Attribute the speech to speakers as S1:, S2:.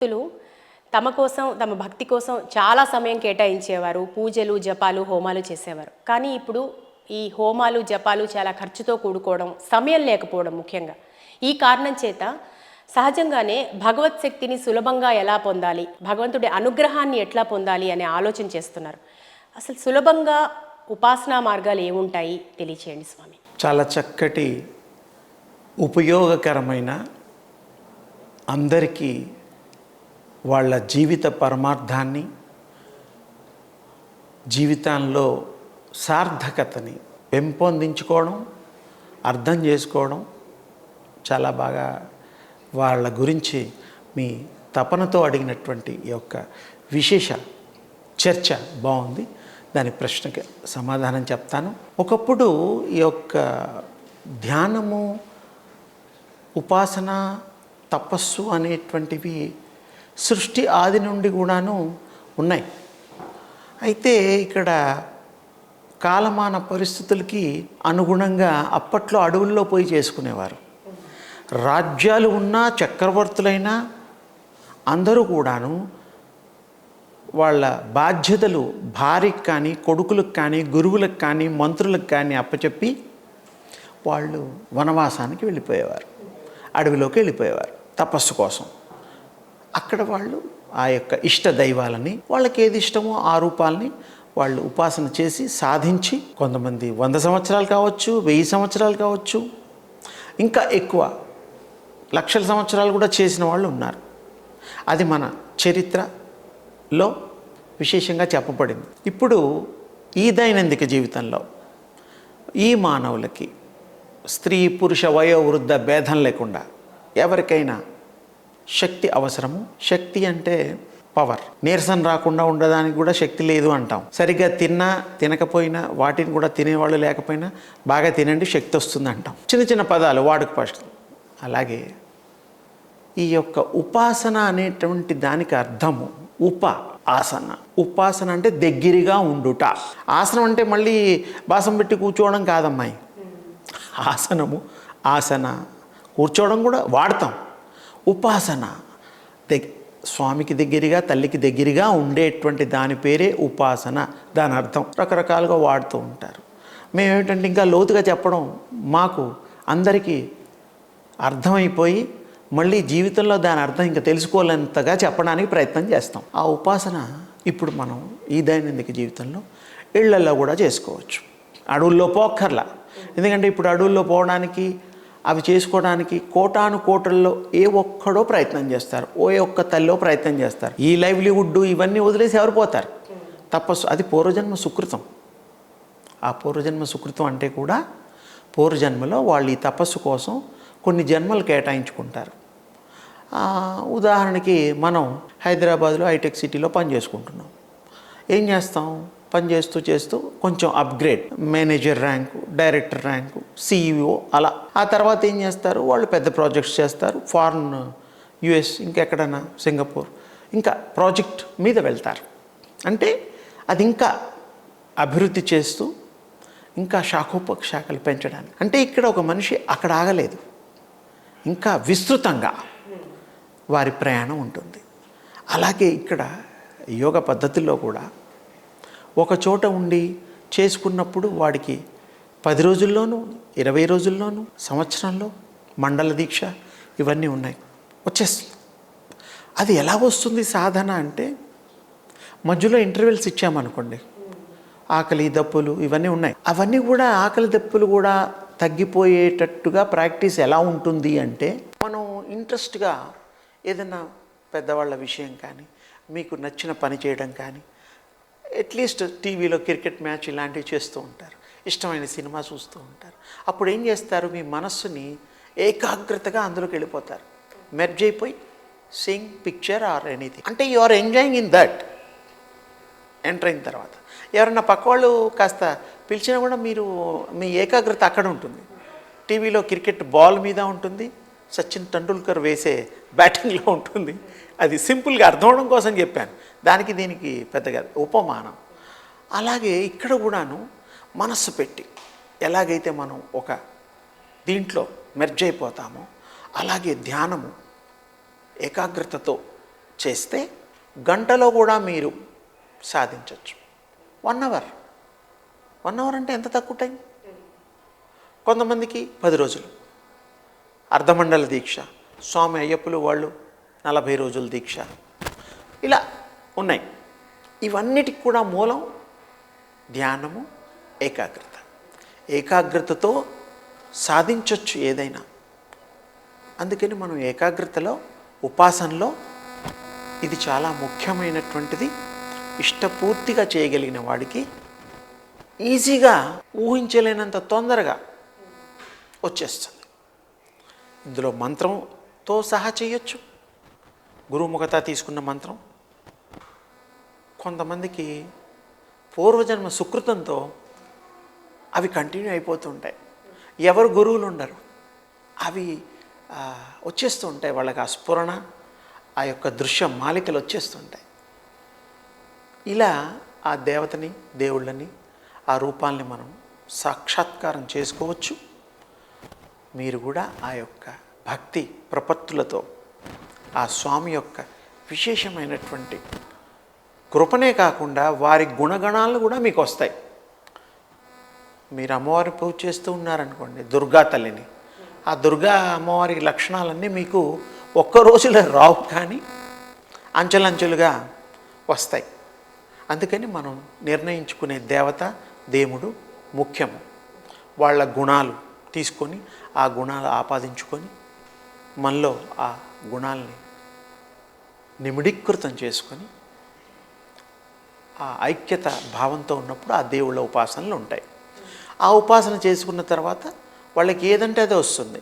S1: భక్తులు తమ కోసం తమ భక్తి కోసం చాలా సమయం కేటాయించేవారు. పూజలు, జపాలు, హోమాలు చేసేవారు. కానీ ఇప్పుడు ఈ హోమాలు, జపాలు చాలా ఖర్చుతో కూడుకోవడం, సమయం లేకపోవడం ముఖ్యంగా. ఈ కారణం చేత సహజంగానే భగవత్ శక్తిని సులభంగా ఎలా పొందాలి, భగవంతుడి అనుగ్రహాన్ని ఎట్లా పొందాలి అనే ఆలోచన చేస్తున్నారు. అసలు సులభంగా ఉపాసనా మార్గాలు ఏముంటాయి తెలియచేయండి స్వామి.
S2: చాలా చక్కటి ఉపయోగకరమైన, అందరికీ వాళ్ళ జీవిత పరమార్థాన్ని, జీవితంలో సార్థకతని పెంపొందించుకోవడం, అర్థం చేసుకోవడం, చాలా బాగా వాళ్ళ గురించి మీ తపనతో అడిగినటువంటి ఈ యొక్క విశేష చర్చ బాగుంది. దాని ప్రశ్నకి సమాధానం చెప్తాను. ఒకప్పుడు ఈ యొక్క ధ్యానము, ఉపాసన, తపస్సు అనేటువంటివి సృష్టి ఆది నుండి కూడాను ఉన్నాయి. అయితే ఇక్కడ కాలమాన పరిస్థితులకి అనుగుణంగా అప్పట్లో అడవుల్లో పోయి చేసుకునేవారు. రాజ్యాలు ఉన్నా, చక్రవర్తులైనా అందరూ కూడాను వాళ్ళ బాధ్యతలు భార్యకి కానీ, కొడుకులకు కానీ, గురువులకు కానీ, మంత్రులకు కానీ అప్పచెప్పి వాళ్ళు వనవాసానికి వెళ్ళిపోయేవారు, అడవిలోకి వెళ్ళిపోయేవారు తపస్సు కోసం. అక్కడ వాళ్ళు ఆ యొక్క ఇష్ట దైవాలని, వాళ్ళకి ఏది ఇష్టమో ఆ రూపాలని వాళ్ళు ఉపాసన చేసి సాధించి, కొంతమంది 100 సంవత్సరాలు కావచ్చు, 1000 సంవత్సరాలు కావచ్చు, ఇంకా ఎక్కువ లక్షల సంవత్సరాలు కూడా చేసిన వాళ్ళు ఉన్నారు. అది మన చరిత్రలో విశేషంగా చెప్పబడింది. ఇప్పుడు ఈ దైనందిక జీవితంలో ఈ మానవులకి స్త్రీ, పురుష, వయో, వృద్ధ భేదం లేకుండా ఎవరికైనా శక్తి అవసరము. శక్తి అంటే పవర్. నీరసం రాకుండా ఉండడానికి కూడా శక్తి లేదు అంటాం. సరిగ్గా తిన్నా తినకపోయినా, వాటిని కూడా తినేవాళ్ళు లేకపోయినా బాగా తినండి శక్తి వస్తుంది అంటాం. చిన్న చిన్న పదాలు వాడుక ఫస్ట్. అలాగే ఈ యొక్క ఉపాసన అనేటువంటి దానికి అర్థము ఆసన. ఉపాసన అంటే దగ్గరగా ఉండుట. ఆసనం అంటే మళ్ళీ బాసం పెట్టి కూర్చోవడం కాదమ్మాయి. ఆసనము, ఆసన, కూర్చోవడం కూడా వాడతాం. ఉపాసన స్వామికి దగ్గరగా, తల్లికి దగ్గరగా ఉండేటువంటి దాని పేరే ఉపాసన. దాని అర్థం రకరకాలుగా వాడుతూ ఉంటారు. మేమేంటంటే ఇంకా లోతుగా చెప్పడం మాకు అందరికీ అర్థమైపోయి మళ్ళీ జీవితంలో దాని అర్థం ఇంకా తెలుసుకోలేంతగా చెప్పడానికి ప్రయత్నం చేస్తాం. ఆ ఉపాసన ఇప్పుడు మనం ఈ దైనందిక జీవితంలో ఇళ్లలో కూడా చేసుకోవచ్చు. అడవుల్లో పోక్కర్లా. ఎందుకంటే ఇప్పుడు అడవుల్లో పోవడానికి, అవి చేసుకోవడానికి కోటాను కోటల్లో ఏ ఒక్కడో ప్రయత్నం చేస్తారు, ఏ ఒక్క తల్లో ప్రయత్నం చేస్తారు. ఈ లైవ్లీవుడ్ ఇవన్నీ వదిలేసి ఎవరు పోతారు? తపస్సు, అది పూర్వజన్మ సుకృతం. ఆ పూర్వజన్మ సుకృతం అంటే కూడా పూర్వజన్మలో వాళ్ళు ఈ తపస్సు కోసం కొన్ని జన్మలు కేటాయించుకుంటారు. ఉదాహరణకి మనం హైదరాబాద్లో హైటెక్ సిటీలో పని చేసుకుంటున్నాం. ఏం చేస్తాం? పని చేస్తూ కొంచెం upgrade, manager rank, director rank, CEO అలా. ఆ తర్వాత ఏం చేస్తారు? వాళ్ళు పెద్ద ప్రాజెక్ట్స్ చేస్తారు. ఫారిన్, US, ఇంకెక్కడైనా సింగపూర్, ఇంకా ప్రాజెక్ట్ మీద వెళ్తారు. అంటే అది ఇంకా అభివృద్ధి చేస్తూ ఇంకా శాఖలు పెంచడానికి. అంటే ఇక్కడ ఒక మనిషి అక్కడ ఆగలేదు, ఇంకా విస్తృతంగా వారి ప్రయాణం ఉంటుంది. అలాగే ఇక్కడ యోగ పద్ధతుల్లో కూడా ఒక చోట ఉండి చేసుకున్నప్పుడు వాడికి 10 రోజుల్లోనూ, 20 రోజుల్లోనూ, సంవత్సరంలో మండల దీక్ష ఇవన్నీ ఉన్నాయి, వచ్చేస్తుంది. అది ఎలా వస్తుంది సాధన అంటే, మధ్యలో ఇంటర్వెల్స్ ఇచ్చామనుకోండి, ఆకలి దప్పులు ఇవన్నీ ఉన్నాయి. అవన్నీ కూడా ఆకలి దప్పులు కూడా తగ్గిపోయేటట్టుగా ప్రాక్టీస్ ఎలా ఉంటుంది అంటే, మనం ఇంట్రెస్ట్గా ఏదైనా పెద్దవాళ్ళ విషయం కానీ, మీకు నచ్చిన పని చేయడం కానీ, అట్లీస్ట్ టీవీలో క్రికెట్ మ్యాచ్ ఇలాంటివి చేస్తూ ఉంటారు, ఇష్టమైన సినిమా చూస్తూ ఉంటారు. అప్పుడు ఏం చేస్తారు? మీ మనస్సుని ఏకాగ్రతగా అందులోకి వెళ్ళిపోతారు, మెర్జ్ అయిపోయి సింగ్ పిక్చర్ ఆర్ ఎనీథింగ్. అంటే you are enjoying in that. Enter అయిన తర్వాత ఎవరన్నా పక్క వాళ్ళు కాస్త పిలిచినా కూడా మీరు మీ ఏకాగ్రత అక్కడ ఉంటుంది. టీవీలో క్రికెట్ బాల్ మీద ఉంటుంది, సచిన్ టెండూల్కర్ వేసే బ్యాటింగ్లో ఉంటుంది. అది సింపుల్గా అర్థం అవడం కోసం చెప్పాను, దానికి దీనికి పెద్దగా ఉపమానం. అలాగే ఇక్కడ కూడాను మనస్సు పెట్టి ఎలాగైతే మనం ఒక దీంట్లో మెర్జ్ అయిపోతామో, అలాగే ధ్యానము ఏకాగ్రతతో చేస్తే గంటలో కూడా మీరు సాధించవచ్చు. 1 అవర్. 1 అవర్ అంటే ఎంత తక్కువ టైం? కొంతమందికి 10 రోజులు అర్ధమండల దీక్ష, స్వామి అయ్యప్పలు వాళ్ళు 40 రోజుల దీక్ష, ఇలా ఉన్నాయి. ఇవన్నిటికి కూడా మూలం ధ్యానము, ఏకాగ్రత. ఏకాగ్రతతో సాధించవచ్చు ఏదైనా. అందుకని మనం ఏకాగ్రతలో, ఉపాసనలో ఇది చాలా ముఖ్యమైనటువంటిది. ఇష్టపూర్తిగా చేయగలిగిన వాడికి ఈజీగా, ఊహించలేనంత తొందరగా వచ్చేస్తుంది. ఇందులో మంత్రంతో సహా చేయొచ్చు. గురుముఖత తీసుకున్న మంత్రం కొంతమందికి పూర్వజన్మ సుకృతంతో అవి కంటిన్యూ అయిపోతూ ఉంటాయి. ఎవరు గురువులు ఉండరు, అవి వచ్చేస్తూ ఉంటాయి. వాళ్ళకి ఆ స్ఫురణ, ఆ యొక్క దృశ్య మాలికలు వచ్చేస్తుంటాయి. ఇలా ఆ దేవతని, దేవుళ్ళని, ఆ రూపాల్ని మనం సాక్షాత్కారం చేసుకోవచ్చు. మీరు కూడా ఆ యొక్క భక్తి ప్రపత్తులతో ఆ స్వామి యొక్క విశేషమైనటువంటి కృపనే కాకుండా వారి గుణగణాలు కూడా మీకు వస్తాయి. మీరు అమ్మవారి పూజ చేస్తూ ఉన్నారనుకోండి, దుర్గా తల్లిని, ఆ దుర్గా అమ్మవారి లక్షణాలన్నీ మీకు ఒక్క రోజులో రావు, కానీ అంచెలంచెలుగా వస్తాయి. అందుకని మనం నిర్ణయించుకునే దేవత, దేవుడు ముఖ్యము. వాళ్ళ గుణాలు తీసుకొని, ఆ గుణాలు ఆపాదించుకొని, మనలో ఆ గుణాలని నిమిడీకృతం చేసుకొని, ఆ ఐక్యత భావంతో ఉన్నప్పుడు ఆ దేవుళ్ళ ఉపాసనలు ఉంటాయి. ఆ ఉపాసన చేసుకున్న తర్వాత వాళ్ళకి ఏదంటే అదే వస్తుంది.